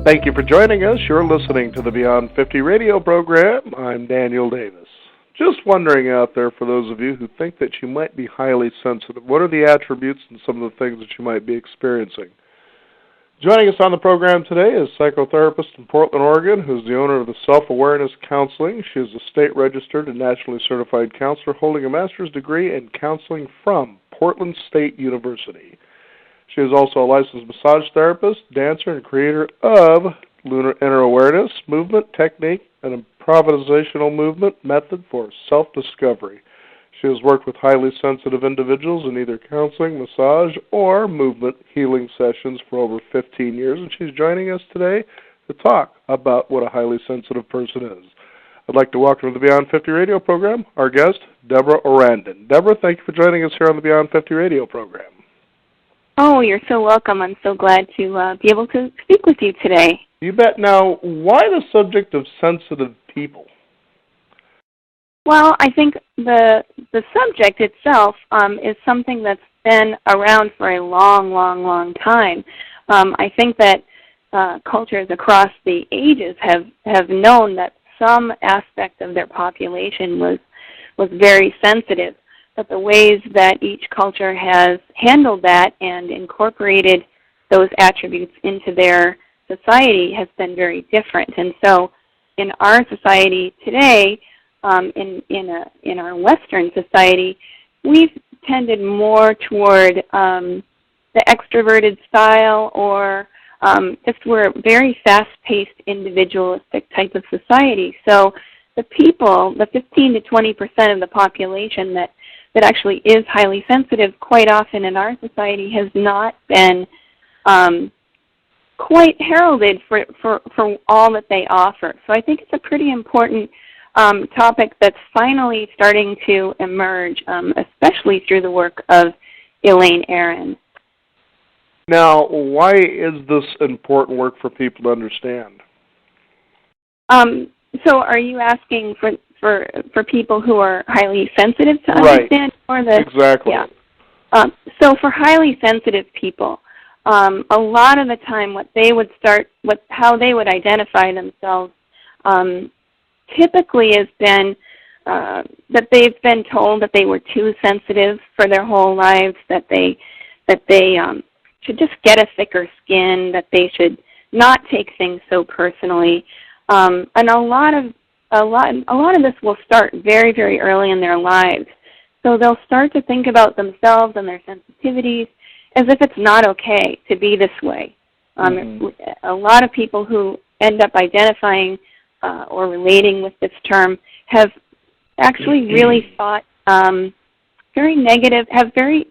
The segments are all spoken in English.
Thank you for joining us. You're listening to the Beyond 50 radio program. I'm Daniel Davis. Just wondering out there, for those of you who think that you might be highly sensitive, what are the attributes and some of the things that you might be experiencing? Joining us on the program today is psychotherapist in Portland, Oregon, who's the owner of the Self-Awareness Counseling. She is a state-registered and nationally certified counselor holding a master's degree in counseling from Portland State University. She is also a licensed massage therapist, dancer, and creator of Lunar Inner Awareness movement, technique, and improvisational movement method for self-discovery. She has worked with highly sensitive individuals in either counseling, massage, or movement healing sessions for over 15 years, and she's joining us today to talk about what a highly sensitive person is. I'd like to welcome to the Beyond 50 radio program our guest, Deborah Orandon. Deborah, thank you for joining us here on the Beyond 50 radio program. Oh, you're so welcome. I'm so glad to be able to speak with you today. You bet. Now, why the subject of sensitive people? Well, I think the subject itself is something that's been around for a long, long, long time. I think that cultures across the ages have known that some aspect of their population was very sensitive. But the ways that each culture has handled that and incorporated those attributes into their society has been very different. And so in our society today, in our Western society, we've tended more toward the extroverted style, or just we're a very fast-paced, individualistic type of society. So the people, the 15 to 20% of the population that actually is highly sensitive, quite often in our society has not been quite heralded for all that they offer. So I think it's a pretty important topic that's finally starting to emerge, especially through the work of Elaine Aaron. Now, why is this important work for people to understand? So are you asking for people who are highly sensitive to understand? Right. Exactly. Yeah. So for highly sensitive people, a lot of the time how they would identify themselves typically has been that they've been told that they were too sensitive for their whole lives, that they should just get a thicker skin, that they should not take things so personally. And a lot of this will start very, very early in their lives. So they'll start to think about themselves and their sensitivities as if it's not okay to be this way. A lot of people who end up identifying or relating with this term have actually really thought very negative, have pretty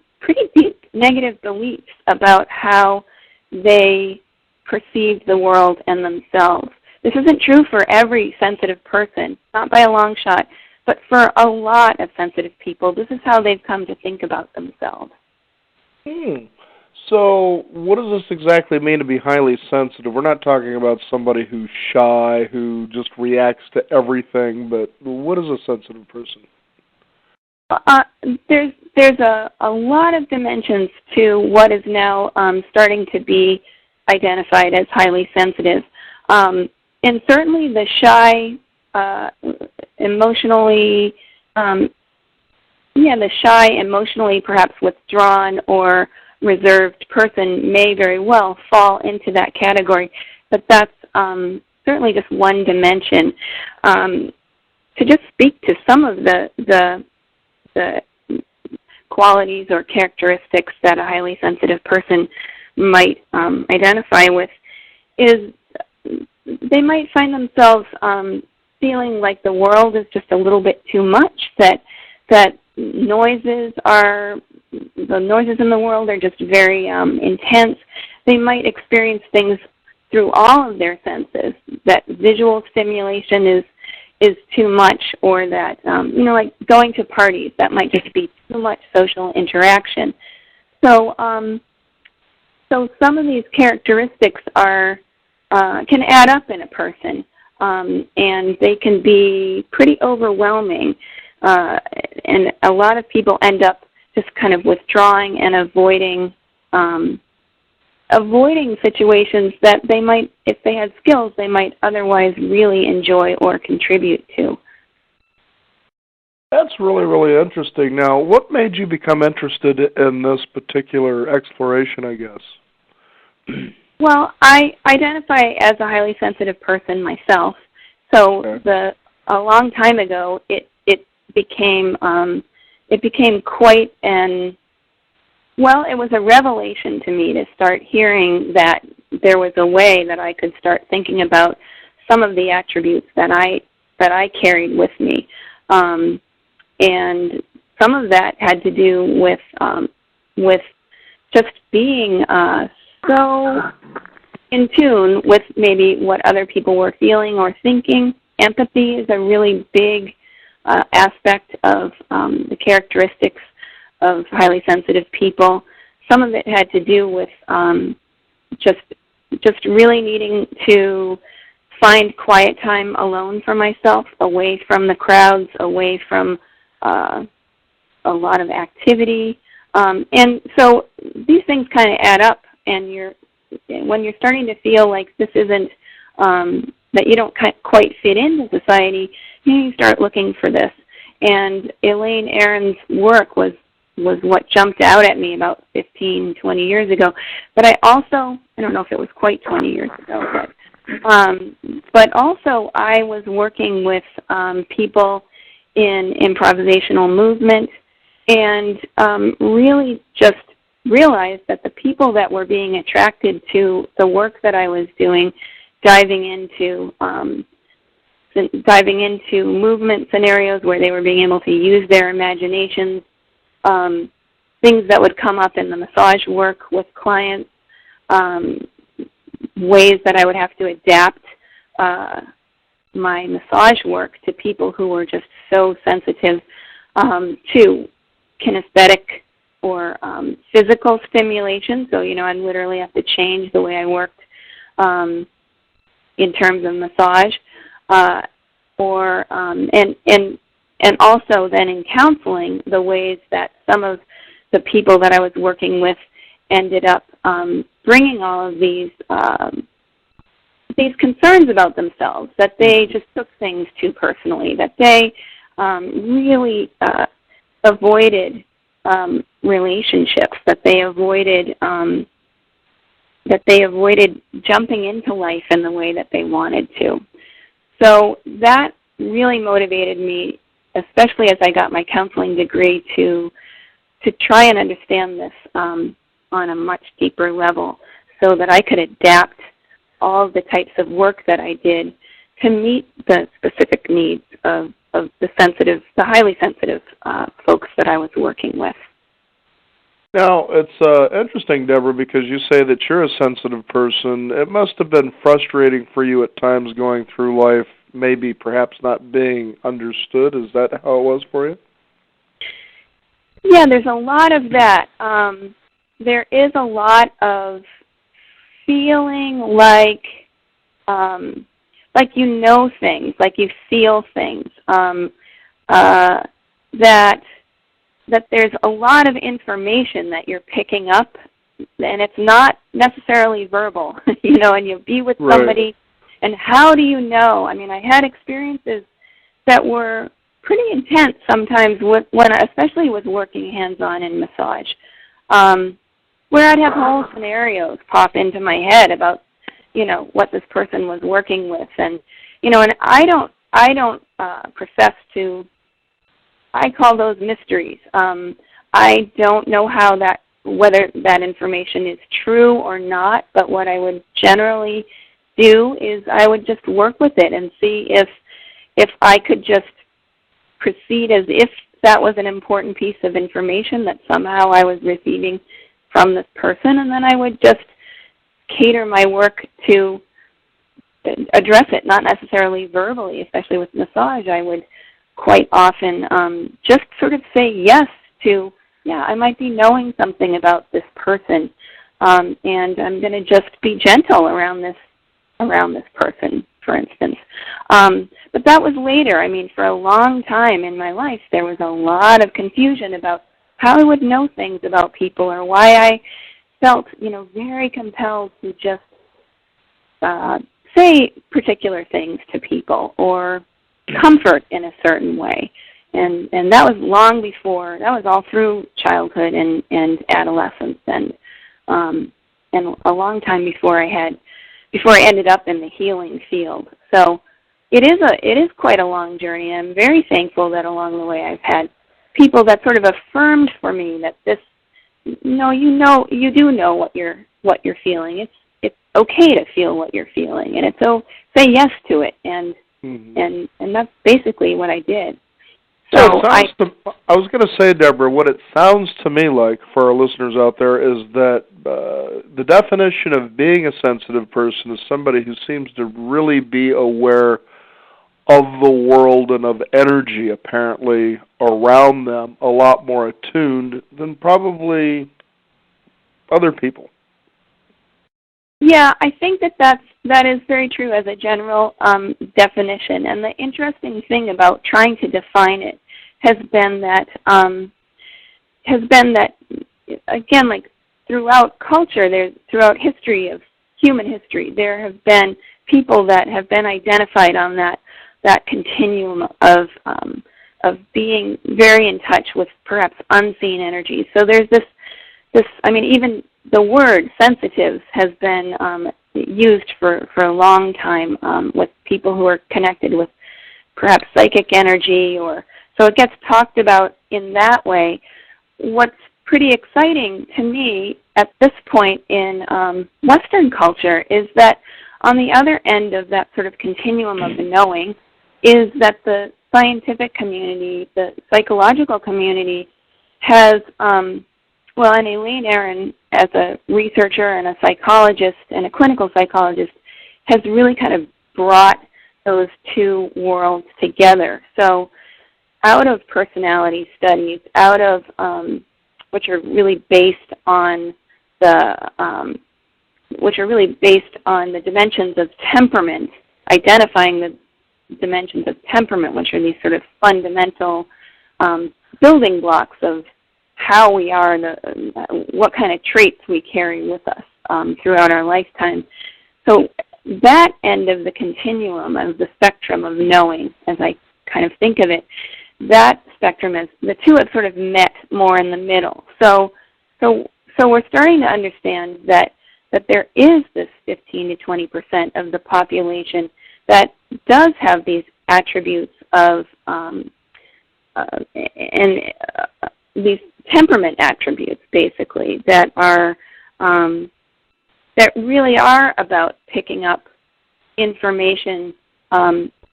deep negative beliefs about how they perceive the world and themselves. This isn't true for every sensitive person, not by a long shot, but for a lot of sensitive people, this is how they've come to think about themselves. So what does this exactly mean to be highly sensitive? We're not talking about somebody who's shy, who just reacts to everything, but what is a sensitive person? There's a lot of dimensions to what is now starting to be identified as highly sensitive. And certainly the shy, emotionally perhaps withdrawn or reserved person may very well fall into that category. But that's certainly just one dimension. To just speak to some of the qualities or characteristics that a highly sensitive person might identify with is they might find themselves feeling like the world is just a little bit too much, that the noises in the world are just very intense. They might experience things through all of their senses, that visual stimulation is too much, or that, like going to parties, that might just be too much social interaction. So some of these characteristics can add up in a person, and they can be pretty overwhelming. And a lot of people end up just kind of withdrawing and avoiding avoiding situations that they might, if they had skills, they might otherwise really enjoy or contribute to. That's really, really interesting. Now, what made you become interested in this particular exploration, I guess? Well, I identify as a highly sensitive person myself. So Okay. a long time ago, it became quite an, well, it was a revelation to me to start hearing that there was a way that I could start thinking about some of the attributes that I carried with me. And some of that had to do with just being so in tune with maybe what other people were feeling or thinking. Empathy is a really big aspect of the characteristics of highly sensitive people. Some of it had to do with just really needing to find quiet time alone for myself, away from the crowds, away from a lot of activity. And so these things kind of add up, and when you're starting to feel like this isn't, that you don't quite fit into society, you start looking for this. And Elaine Aaron's work was what jumped out at me about 15, 20 years ago. But I don't know if it was quite 20 years ago, but also I was working with people in improvisational movement, and really just realized that the people that were being attracted to the work that I was doing, diving into movement scenarios where they were being able to use their imaginations, things that would come up in the massage work with clients, ways that I would have to adapt my massage work to people who were just so sensitive to kinesthetic or physical stimulation. So, I'd literally have to change the way I worked in terms of massage, and also then in counseling, the ways that some of the people that I was working with ended up bringing all of these concerns about themselves, that they just took things too personally, that they really avoided relationships, that they avoided jumping into life in the way that they wanted to. So that really motivated me, especially as I got my counseling degree, to try and understand this on a much deeper level, so that I could adapt all of the types of work that I did to meet the specific needs of the highly sensitive folks that I was working with. Now, it's interesting, Deborah, because you say that you're a sensitive person. It must have been frustrating for you at times going through life, maybe perhaps not being understood. Is that how it was for you? Yeah, there's a lot of that. There is a lot of feeling like you know things, like you feel things, that there's a lot of information that you're picking up, and it's not necessarily verbal, and you'll be with somebody, Right. And how do you know? I mean, I had experiences that were pretty intense sometimes, especially with working hands-on in massage, where I'd have whole scenarios pop into my head about, what this person was working with, and and I don't profess to. I call those mysteries. I don't know whether that information is true or not, but what I would generally do is I would just work with it and see if I could just proceed as if that was an important piece of information that somehow I was receiving from this person, and then I would just cater my work to address it, not necessarily verbally, especially with massage. I would quite often just sort of say yes to, I might be knowing something about this person, and I'm going to just be gentle around this person, for instance. But that was later. I mean, for a long time in my life, there was a lot of confusion about how I would know things about people, or why I felt, very compelled to just say particular things to people or comfort in a certain way. And that was long before, that was all through childhood and adolescence and a long time before I ended up in the healing field. So it is quite a long journey. I'm very thankful that along the way I've had people that sort of affirmed for me that this, you do know what you're feeling. It's okay to feel what you're feeling, and say yes to it, and that's basically what I did. So I was going to say, Deborah, what it sounds to me like for our listeners out there is that the definition of being a sensitive person is somebody who seems to really be aware of the world and of energy apparently around them, a lot more attuned than probably other people. Yeah, I think that is very true as a general definition. And the interesting thing about trying to define it has been that again, like throughout culture, throughout human history, there have been people that have been identified on that continuum of being very in touch with perhaps unseen energies. So there's this. Even the word sensitive has been used for a long time with people who are connected with perhaps psychic energy, so it gets talked about in that way. What's pretty exciting to me at this point in Western culture is that on the other end of that sort of continuum of the knowing is that the scientific community, the psychological community has and Elaine Aaron, as a researcher and a psychologist and a clinical psychologist, has really kind of brought those two worlds together. So out of personality studies, out of which are really based on the dimensions of temperament, identifying the dimensions of temperament, which are these sort of fundamental building blocks of how we are and what kind of traits we carry with us throughout our lifetime. So that end of the continuum, of the spectrum of knowing, as I kind of think of it, that spectrum is, the two have sort of met more in the middle. So we're starting to understand that there is this 15 to 20% of the population that does have these attributes of these temperament attributes, basically, that are that really are about picking up information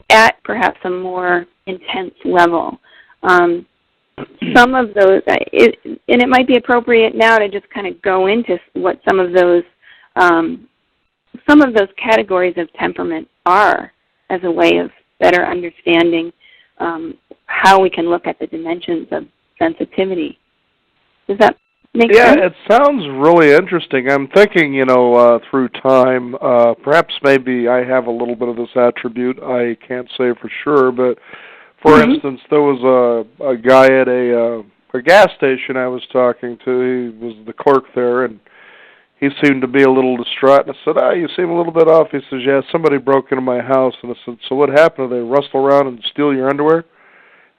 at perhaps a more intense level. Some of those, and it might be appropriate now to just kind of go into what some of those categories of temperament are, as a way of better understanding how we can look at the dimensions of sensitivity. Does that make sense? Yeah, it sounds really interesting. I'm thinking, through time, perhaps maybe I have a little bit of this attribute. I can't say for sure, but for instance, there was a guy at a gas station I was talking to. He was the clerk there, and he seemed to be a little distraught. And I said, you seem a little bit off. He says, yeah, somebody broke into my house. And I said, so what happened? Did they rustle around and steal your underwear?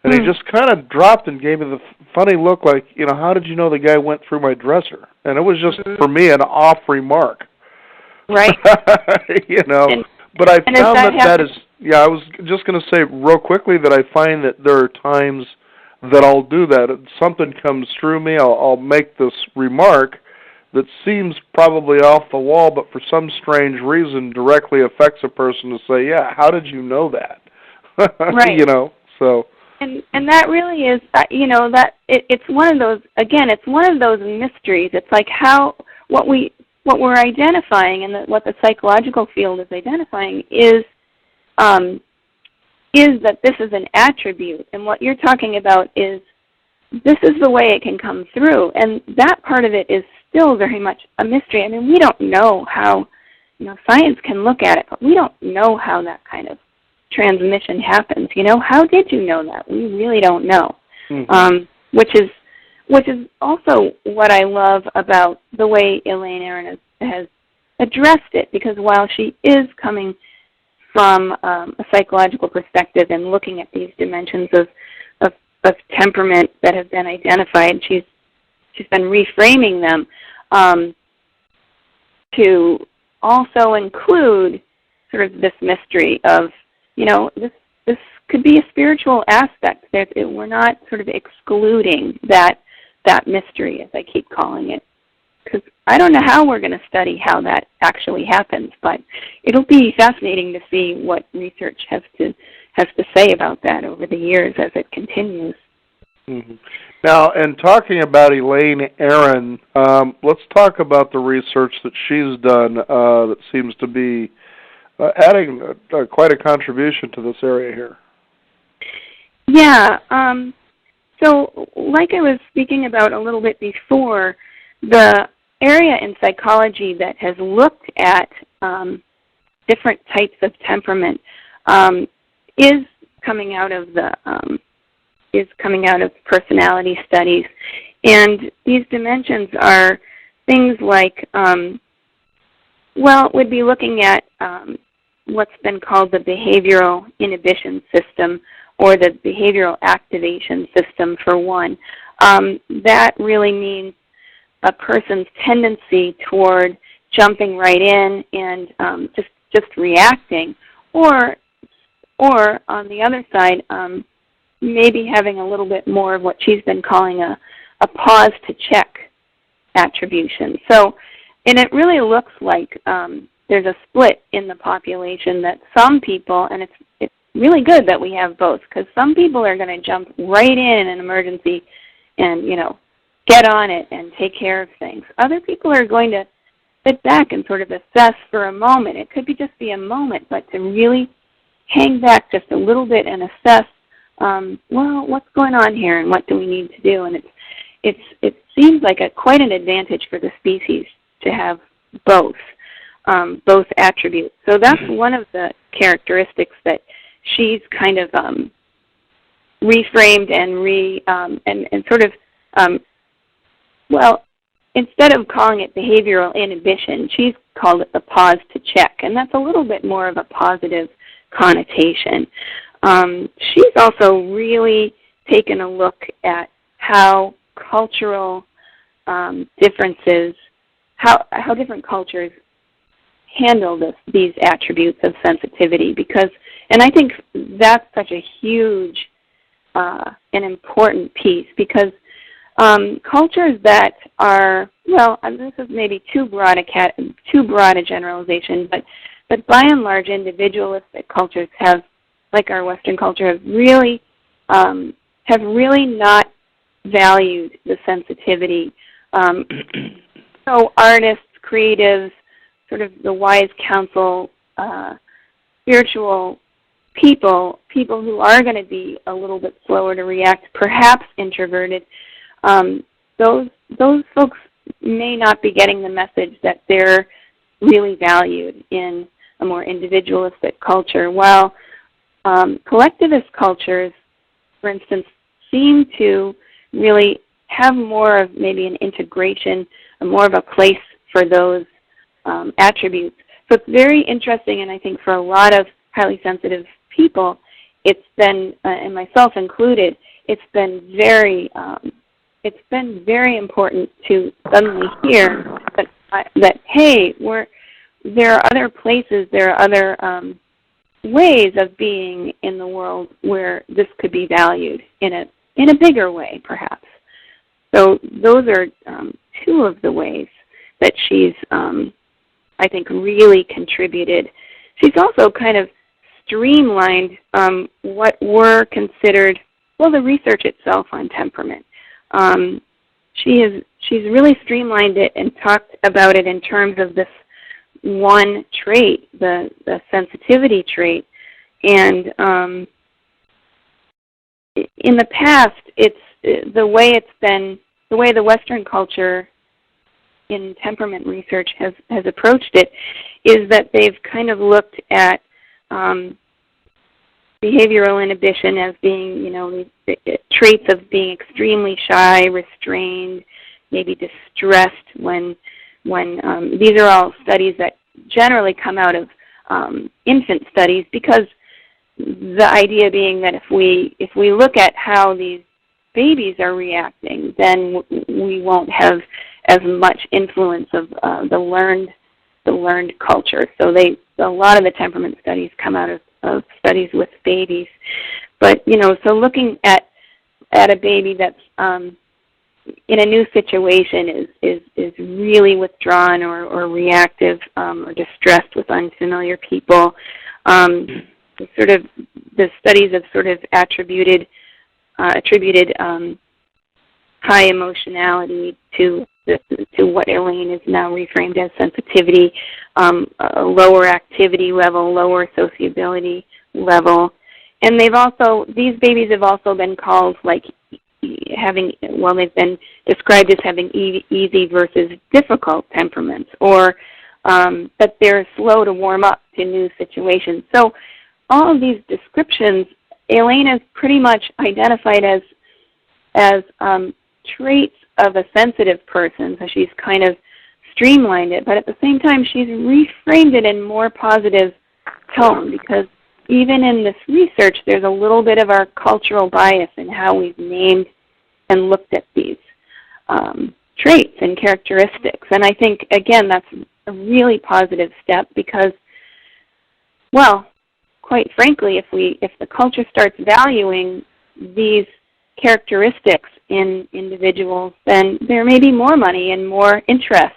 And he just kind of dropped and gave me the funny look like, how did you know the guy went through my dresser? And it was just, for me, an off remark. Right. But I found that is, I was just going to say real quickly that I find that there are times that I'll do that. Something comes through me, I'll make this remark that seems probably off the wall, but for some strange reason directly affects a person to say, yeah, how did you know that? Right. So... And that really is, it's one of those, again, it's one of those mysteries. It's like what we're identifying and what the psychological field is identifying is that this is an attribute. And what you're talking about is this is the way it can come through. And that part of it is still very much a mystery. I mean, we don't know how, science can look at it, but we don't know how that kind of transmission happens. How did you know that? We really don't know. Which which is also what I love about the way Elaine Aaron has addressed it, because while she is coming from a psychological perspective and looking at these dimensions of temperament that have been identified, she's been reframing them to also include sort of this mystery of, this could be a spiritual aspect. We're not sort of excluding that mystery, as I keep calling it, because I don't know how we're going to study how that actually happens, but it'll be fascinating to see what research has to say about that over the years as it continues. Mm-hmm. Now, in talking about Elaine Aaron, let's talk about the research that she's done that seems to be adding quite a contribution to this area here. Yeah. So like I was speaking about a little bit before, the area in psychology that has looked at different types of temperament is coming out of personality studies, and these dimensions are things like, would be looking at what's been called the behavioral inhibition system, or the behavioral activation system for one. That really means a person's tendency toward jumping right in and just reacting, or on the other side, maybe having a little bit more of what she's been calling a pause to check attribution. So, and it really looks like there's a split in the population that some people, and it's really good that we have both, because some people are going to jump right in an emergency and, get on it and take care of things. Other people are going to sit back and sort of assess for a moment. It could just be a moment, but to really hang back just a little bit and assess, what's going on here and what do we need to do? And it seems like quite an advantage for the species to have both attributes. So that's one of the characteristics that she's kind of reframed and sort of, instead of calling it behavioral inhibition, she's called it the pause to check, and that's a little bit more of a positive connotation. She's also really taken a look at how cultural differences, how different cultures handle these attributes of sensitivity, and I think that's such a huge and important piece, because cultures that are, this is maybe too broad a generalization, but by and large, individualistic cultures have, like our Western culture, have really not valued the sensitivity. So artists, creatives, sort of the wise counsel, spiritual people who are going to be a little bit slower to react, perhaps introverted, those folks may not be getting the message that they're really valued in a more individualistic culture, while collectivist cultures, for instance, seem to really have more of maybe an integration, more of a place for those attributes. So it's very interesting, and I think for a lot of highly sensitive people, it's been, and myself included, it's been very important to suddenly hear that hey, there are other places, there are other ways of being in the world where this could be valued in a bigger way, perhaps. So those are two of the ways that she's, I think, really contributed. She's also kind of streamlined what were considered, the research itself on temperament. She's really streamlined it and talked about it in terms of this one trait, the sensitivity trait. And in the past, the way the Western culture in temperament research has approached it is that they've kind of looked at behavioral inhibition as being, traits of being extremely shy, restrained, maybe distressed when these are all studies that generally come out of infant studies, because the idea being that if we look at how these babies are reacting, then we won't have as much influence of the learned culture. So a lot of the temperament studies come out of studies with babies. But so looking at a baby that's in a new situation is really withdrawn or reactive or distressed with unfamiliar people. The studies have sort of attributed high emotionality to what Elaine is now reframed as sensitivity, a lower activity level, lower sociability level, and these babies have also been called they've been described as having easy versus difficult temperaments, or that they're slow to warm up to new situations. So all of these descriptions, Elaine has pretty much identified as traits of a sensitive person. So she's kind of streamlined it, but at the same time she's reframed it in more positive tone, because even in this research there's a little bit of our cultural bias in how we've named and looked at these traits and characteristics. And I think, again, that's a really positive step, because, well, quite frankly, if the culture starts valuing these characteristics in individuals, then there may be more money and more interest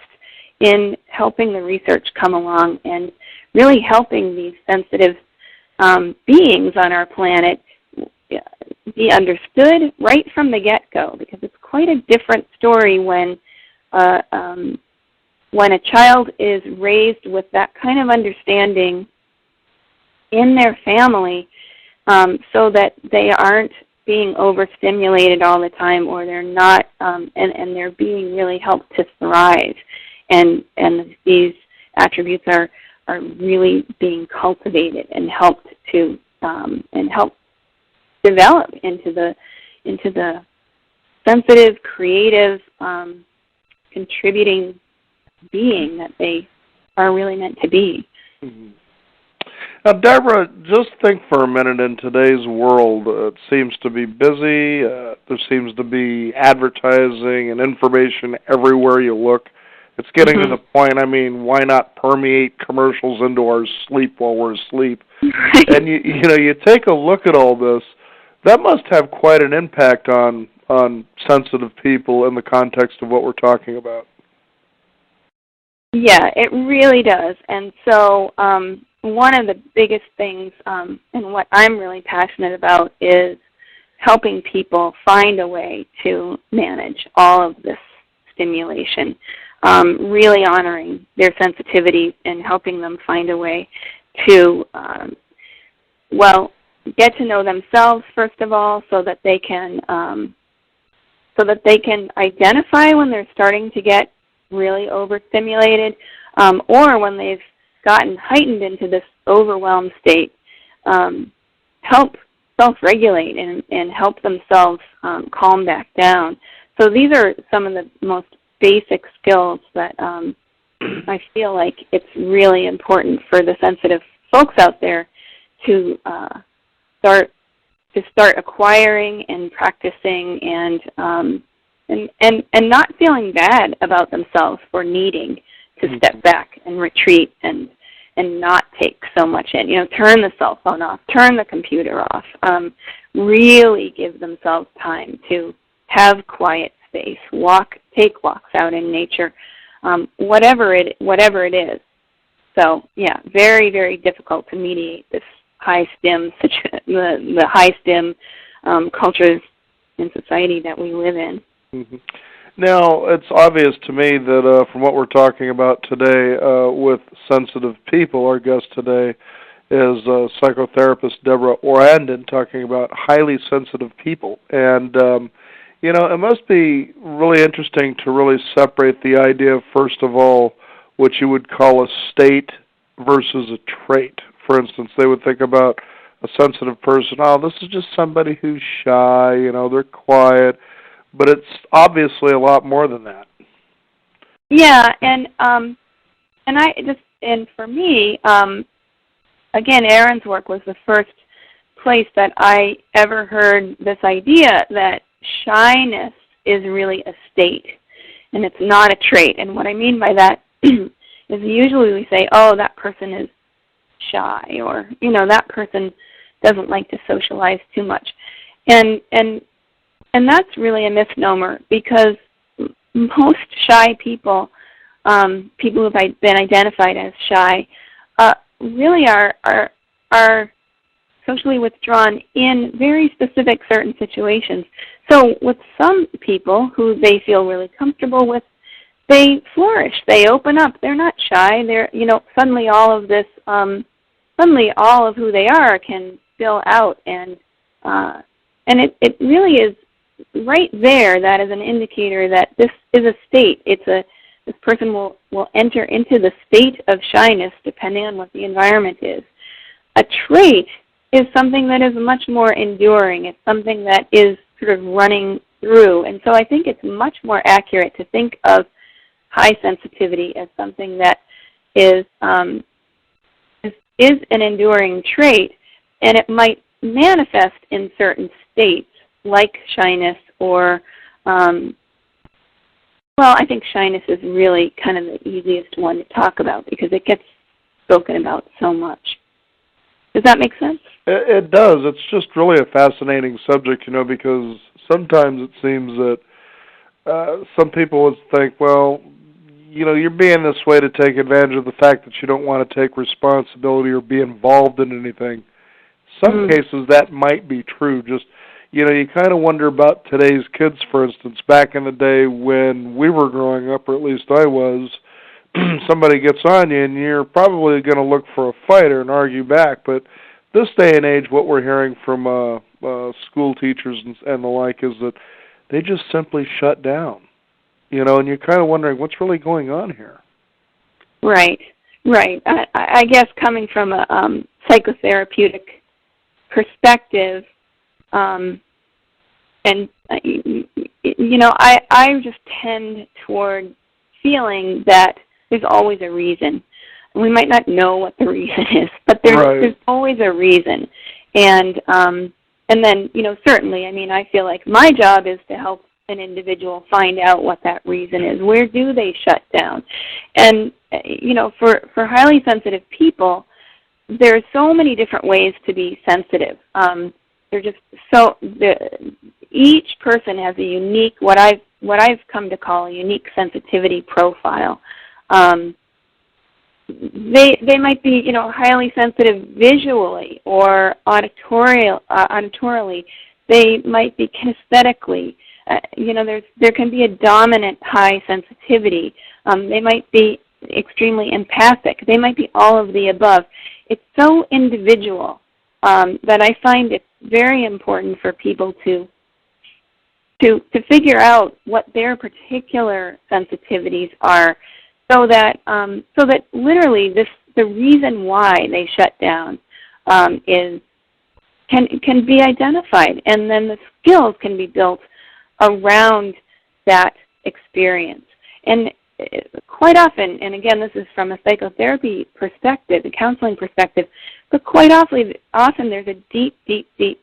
in helping the research come along and really helping these sensitive beings on our planet be understood right from the get-go, because it's quite a different story when a child is raised with that kind of understanding in their family, so that they aren't being overstimulated all the time, or they're not, and they're being really helped to thrive, and these attributes are really being cultivated and helped to help develop into the sensitive, creative, contributing being that they are really meant to be. Mm-hmm. Now, Deborah, just think for a minute. In today's world, it seems to be busy. There seems to be advertising and information everywhere you look. It's getting to the point, why not permeate commercials into our sleep while we're asleep? And you take a look at all this. That must have quite an impact on sensitive people in the context of what we're talking about. Yeah, it really does. And so one of the biggest things, and what I'm really passionate about, is helping people find a way to manage all of this stimulation, really honoring their sensitivity and helping them find a way to, get to know themselves, first of all, so that they can identify when they're starting to get really overstimulated, or when they've gotten heightened into this overwhelmed state, help self-regulate and help themselves calm back down. So these are some of the most basic skills that I feel like it's really important for the sensitive folks out there to start acquiring and practicing, and not feeling bad about themselves for needing to step back and retreat and not take so much in. Turn the cell phone off, turn the computer off, really give themselves time to have quiet space, take walks out in nature, whatever it is. So, yeah, very, very difficult to mediate this high stim, the high stim cultures in society that we live in. Mm-hmm. Now, it's obvious to me that from what we're talking about today with sensitive people, our guest today is psychotherapist Deborah Orandon, talking about highly sensitive people. And, it must be really interesting to really separate the idea of, first of all, what you would call a state versus a trait. For instance, they would think about a sensitive person, oh, this is just somebody who's shy, they're quiet, but it's obviously a lot more than that. Yeah, and for me, again, Aaron's work was the first place that I ever heard this idea that shyness is really a state, and it's not a trait. And what I mean by that is usually we say, oh, that person is shy, or, that person doesn't like to socialize too much. And that's really a misnomer, because most shy people, people who have been identified as shy, really are socially withdrawn in very specific certain situations. So with some people who they feel really comfortable with, they flourish, they open up, they're not shy, they're, suddenly all of this, suddenly all of who they are can spill out, and it really is right there, that is an indicator that this is a state. This person will enter into the state of shyness depending on what the environment is. A trait is something that is much more enduring. It's something that is sort of running through. And so I think it's much more accurate to think of high sensitivity as something that is an enduring trait, and it might manifest in certain states like shyness or, I think shyness is really kind of the easiest one to talk about because it gets spoken about so much. Does that make sense? It does. It's just really a fascinating subject, because sometimes it seems that some people would think, well, you're being this way to take advantage of the fact that you don't want to take responsibility or be involved in anything. Some cases that might be true. Just, you kind of wonder about today's kids, for instance. Back in the day when we were growing up, or at least I was, somebody gets on you and you're probably going to look for a fight or and argue back. But this day and age, what we're hearing from school teachers and the like is that they just simply shut down. And you're kind of wondering what's really going on here. Right. I guess coming from a psychotherapeutic perspective, I just tend toward feeling that there's always a reason. We might not know what the reason is, but there's always a reason. And then, certainly, I feel like my job is to help an individual find out what that reason is. Where do they shut down? And, for highly sensitive people, there's so many different ways to be sensitive. Each person has a unique, what I've come to call a unique sensitivity profile. They might be, highly sensitive visually or auditorily. They might be kinesthetically. There can be a dominant high sensitivity. They might be extremely empathic. They might be all of the above. It's so individual that I find it very important for people to figure out what their particular sensitivities are, so that literally the reason why they shut down can be identified, and then the skills can be built around that experience. And quite often, and again, this is from a psychotherapy perspective, a counseling perspective, but quite often there's a deep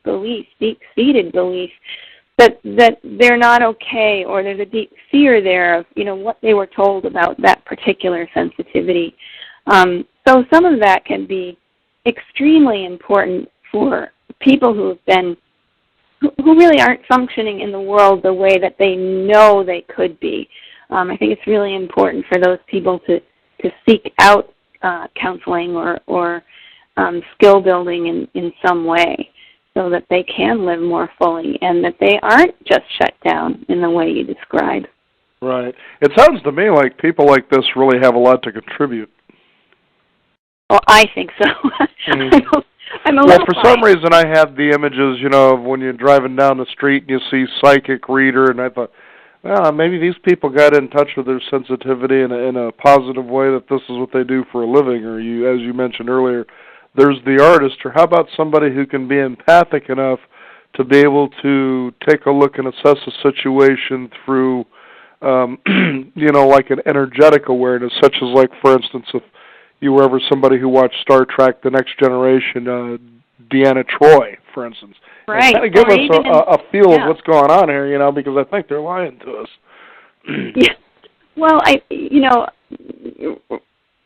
belief, deep-seated belief that they're not okay, or there's a deep fear there of, what they were told about that particular sensitivity. So some of that can be extremely important for people who really aren't functioning in the world the way that they know they could be. I think it's really important for those people to seek out counseling or skill building in some way, so that they can live more fully and that they aren't just shut down in the way you describe. Right. It sounds to me like people like this really have a lot to contribute. Well, I think so. I'm a little for some reason I had the images, of when you're driving down the street and you see psychic reader, and I thought, well, maybe these people got in touch with their sensitivity in a positive way, that this is what they do for a living, or as you mentioned earlier, there's the artist, or how about somebody who can be empathic enough to be able to take a look and assess a situation through, like an energetic awareness, such as, like, for instance, if you were ever somebody who watched Star Trek The Next Generation, Deanna Troi, for instance. Right. Kind of give us a feel of what's going on here, because I think they're lying to us. Yeah. Well,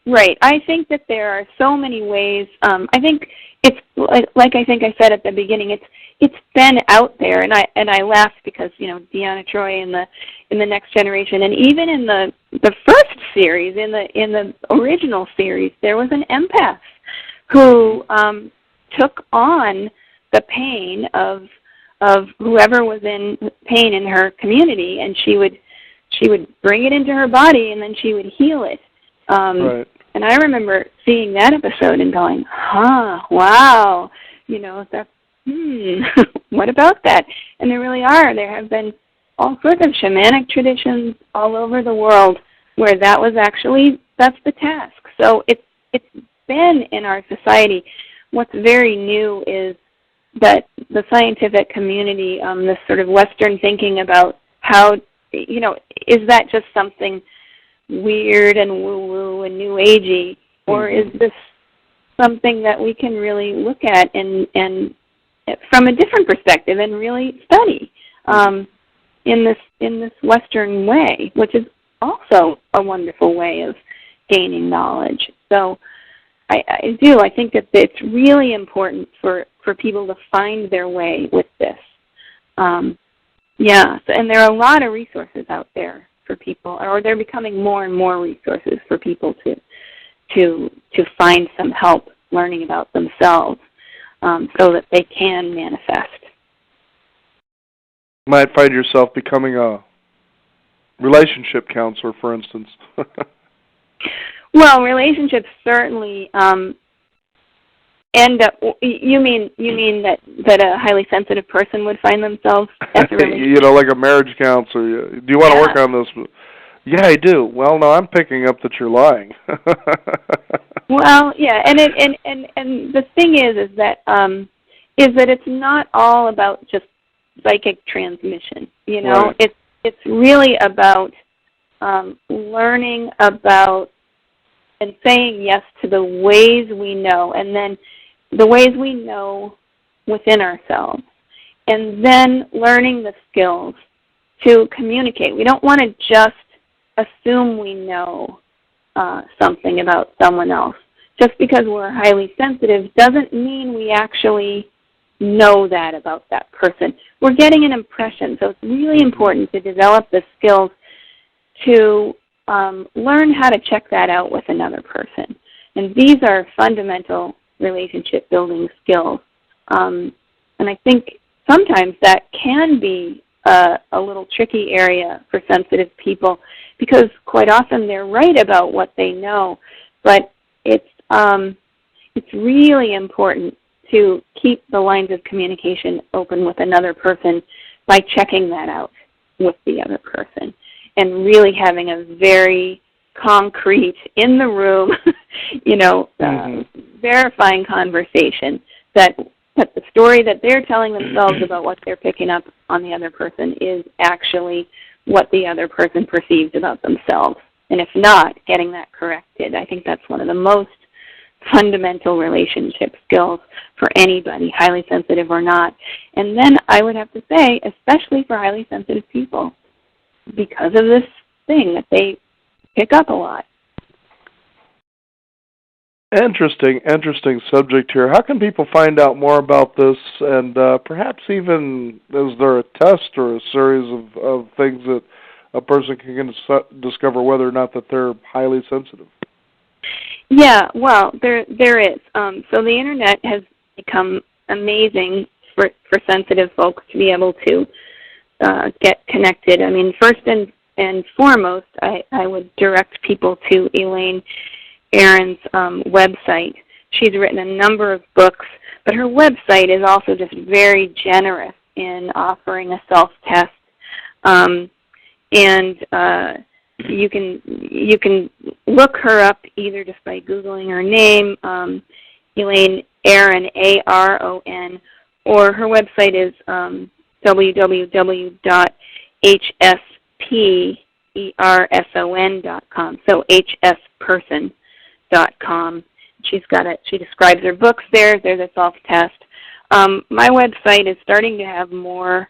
right. I think that there are so many ways. I think it's like I think I said at the beginning. It's been out there, and I laughed because Deanna Troi in the Next Generation, and even in the first series, in the original series, there was an empath who took on the pain of whoever was in pain in her community, and she would bring it into her body, and then she would heal it. Right. And I remember seeing that episode and going, wow, that's, what about that? And there really are. There have been all sorts of shamanic traditions all over the world where that's the task. So it's been in our society. What's very new is that the scientific community, this sort of Western thinking about how, is that just something weird and woo-woo and new agey, or is this something that we can really look at and from a different perspective and really study in this Western way, which is also a wonderful way of gaining knowledge. So I think that it's really important for people to find their way with this. And there are a lot of resources out there for people, or they're becoming more and more resources for people to find some help learning about themselves so that they can manifest. You might find yourself becoming a relationship counselor, for instance. Well, relationships certainly end up. You mean that a highly sensitive person would find themselves as a relationship? Like a marriage counselor. Do you want to work on this? Yeah, I do. Well, no, I'm picking up that you're lying. Well, yeah, and the thing is that it's not all about just psychic transmission. Right. It's really about learning about and saying yes to the ways we know, and then the ways we know within ourselves, and then learning the skills to communicate. We don't want to just assume we know something about someone else. Just because we're highly sensitive doesn't mean we actually know that about that person. We're getting an impression, so it's really important to develop the skills to learn how to check that out with another person. And these are fundamental relationship building skills. And I think sometimes that can be a little tricky area for sensitive people, because quite often they're right about what they know, but it's really important to keep the lines of communication open with another person by checking that out with the other person and really having a very concrete, in the room, verifying conversation that the story that they're telling themselves about what they're picking up on the other person is actually what the other person perceives about themselves. And if not, getting that corrected. I think that's one of the most fundamental relationship skills for anybody, highly sensitive or not. And then I would have to say, especially for highly sensitive people, because of this thing that they pick up a lot. Interesting subject here. How can people find out more about this, and perhaps even is there a test or a series of things that a person can discover whether or not that they're highly sensitive? Yeah, well, there is. So the Internet has become amazing for sensitive folks to be able to get connected. I mean, first and foremost, I would direct people to Elaine Aaron's website. She's written a number of books, but her website is also just very generous in offering a self-test. You can look her up either just by Googling her name, Elaine Aaron, Aron, or her website is www.hsperson.com, so hsperson.com. She describes her books there. There's a self-test. My website is starting to have more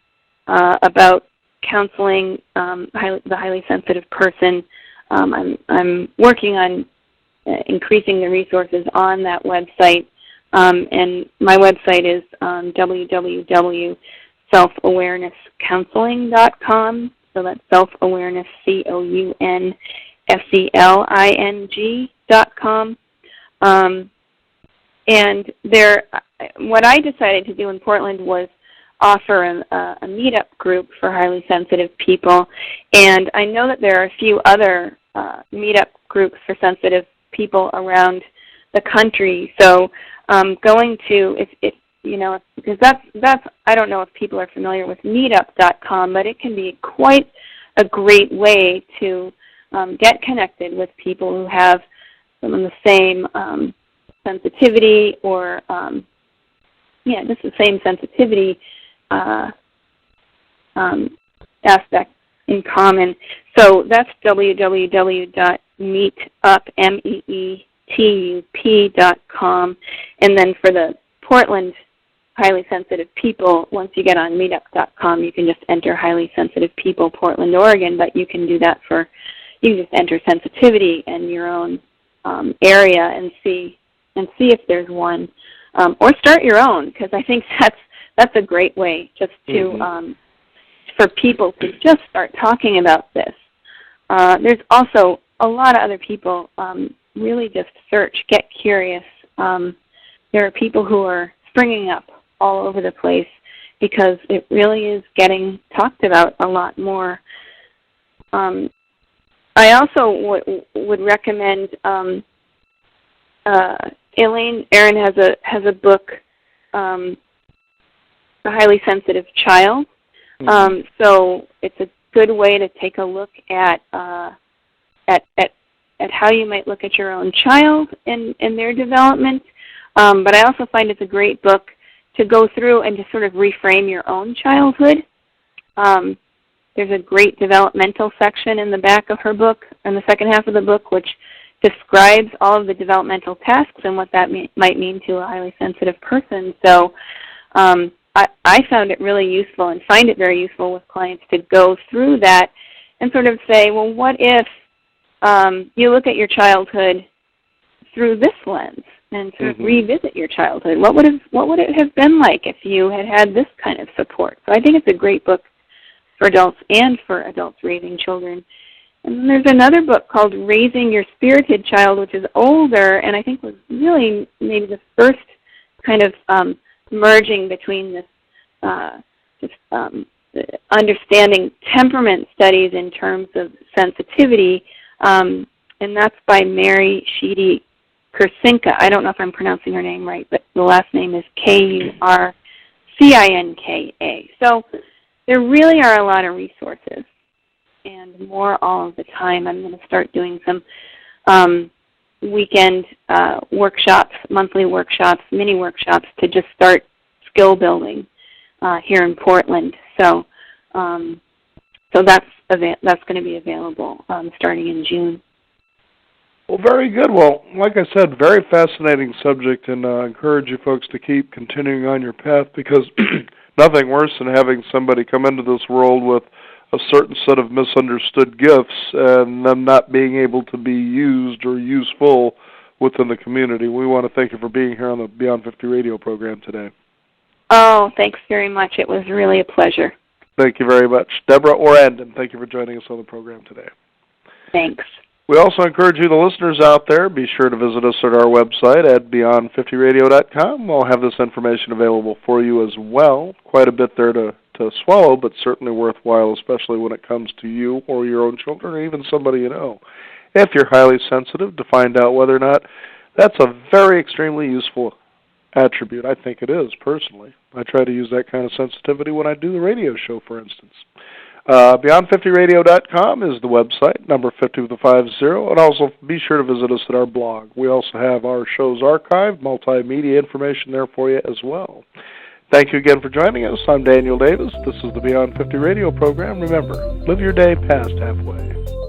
about counseling the highly sensitive person. I'm working on increasing the resources on that website, and my website is www.selfawarenesscounseling.com. So that's self-awareness, COUNSELING.com. And there, what I decided to do in Portland was offer a meetup group for highly sensitive people. And I know that there are a few other meetup groups for sensitive people around the country. So going to, if you know, because that's I don't know if people are familiar with meetup.com, but it can be quite a great way to get connected with people who have some of the same sensitivity or, just the same sensitivity aspect in common. So that's www.meetup.com. And then for the Portland highly sensitive people, once you get on meetup.com, you can just enter highly sensitive people, Portland, Oregon, but you can do that you can just enter sensitivity in your own area and see if there's one, or start your own, because I think that's a great way just to for people to just start talking about this. There's also a lot of other people. Really just search, get curious. There are people who are springing up all over the place because it really is getting talked about a lot more. I also would recommend Elaine Aaron has a book, The Highly Sensitive Child. So it's a good way to take a look at how you might look at your own child and their development. But I also find it's a great book to go through and to sort of reframe your own childhood. There's a great developmental section in the back of her book, in the second half of the book, which describes all of the developmental tasks and what that might mean to a highly sensitive person. So I found it really useful and find it very useful with clients to go through that and sort of say, well, what if you look at your childhood through this lens and sort of revisit your childhood? What would it have been like if you had this kind of support? So I think it's a great book for adults and for adults raising children. And then there's another book called Raising Your Spirited Child, which is older, and I think was really maybe the first kind of merging between this understanding temperament studies in terms of sensitivity, and that's by Mary Sheedy Kursinka. I don't know if I'm pronouncing her name right, but the last name is Kurcinka. So there really are a lot of resources, and more all of the time. I'm going to start doing some weekend workshops, monthly workshops, mini workshops to just start skill building here in Portland. So that's going to be available starting in June. Well, very good. Well, like I said, very fascinating subject, and encourage you folks to keep continuing on your path, because nothing worse than having somebody come into this world with a certain set of misunderstood gifts and them not being able to be used or useful within the community. We want to thank you for being here on the Beyond 50 radio program today. Oh, thanks very much. It was really a pleasure. Thank you very much. Deborah Orandon, thank you for joining us on the program today. Thanks. We also encourage you, the listeners out there, be sure to visit us at our website at beyond50radio.com. We'll have this information available for you as well. Quite a bit there to swallow, but certainly worthwhile, especially when it comes to you or your own children or even somebody you know. If you're highly sensitive, to find out whether or not that's a very extremely useful attribute. I think it is, personally. I try to use that kind of sensitivity when I do the radio show, for instance. Beyond50radio.com is the website, number 50 with a 50, and also be sure to visit us at our blog. We also have our shows archived, multimedia information there for you as well. Thank you again for joining us. I'm Daniel Davis. This is the Beyond 50 radio program. Remember, live your day past halfway.